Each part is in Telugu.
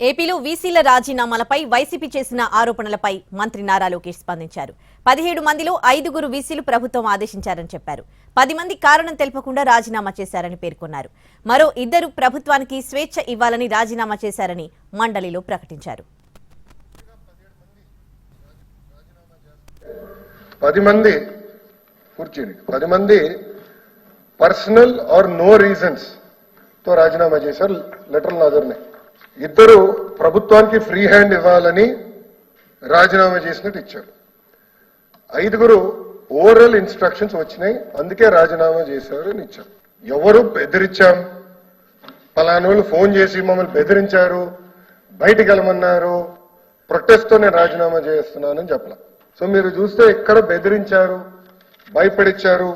ఏపీలో వీసీల రాజీనామాలపై వైసీపీ చేసిన ఆరోపణలపై మంత్రి నారా లోకేష్ స్పందించారు. 17 మందిలో 5గురు వీసీలు ప్రభుత్వం ఆదేశించారని చెప్పారు. 10 మంది కారణం తెలపకుండా రాజీనామా చేశారని పేర్కొన్నారు. మరో 2 ప్రభుత్వానికి స్వేచ్ఛ ఇవ్వాలని రాజీనామా చేశారని మండలిలో ప్రకటించారు. 10 మంది పర్సనల్ ఆర్ నో రీజన్స్ తో రాజీనామా చేశారు. లెటర్ నాదర్నే 2 ప్రభుత్వానికి ఫ్రీ హ్యాండ్ ఇవ్వాలని రాజీనామా చేసినట్టు ఇచ్చారు. 5గురు ఓరల్ ఇన్స్ట్రక్షన్స్ వచ్చినాయి, అందుకే రాజీనామా చేశారు అని ఇచ్చారు. ఎవరు బెదిరించాం, పలానోళ్ళు ఫోన్ చేసి మమ్మల్ని బెదిరించారు, బయటికి వెళ్ళమన్నారు, ప్రొటెస్ట్ తో నేను రాజీనామా చేస్తున్నానని చెప్పలా. సో మీరు చూస్తే ఎక్కడ బెదిరించారు, భయపడిచ్చారు,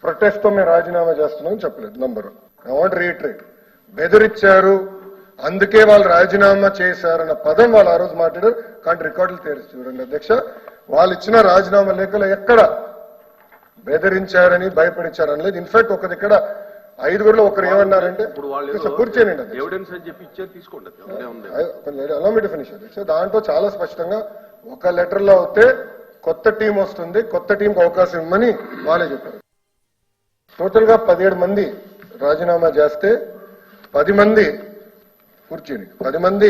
ప్రొటెస్ట్ తో మేము రాజీనామా చేస్తున్నామని చెప్పలేదు. నంబర్ 1 ఐ వాంట్ రీట్రేట్, బెదిరించారు అందుకే వాళ్ళు రాజీనామా చేశారన్న పదం వాళ్ళు ఆ రోజు మాట్లాడారు. కానీ రికార్డులు తెరిచి చూడండి అధ్యక్ష, వాళ్ళు ఇచ్చిన రాజీనామా లేఖలో ఎక్కడ బెదిరించారని భయపడించారని లేదు. ఇన్ఫాక్ట్ ఒకది ఇక్కడ 5గురిలో ఒకరు ఏమన్నారంటే కూర్చోనండి అలా మీరు ఫినిష్ అధ్యక్ష. దాంట్లో చాలా స్పష్టంగా ఒక లెటర్ లో అయితే కొత్త టీం వస్తుంది, కొత్త టీంకి అవకాశం ఇవ్వమని వాళ్ళే చెప్పారు. టోటల్ గా 17 మంది రాజీనామా చేస్తే 10 మంది కూర్చొని 10 మంది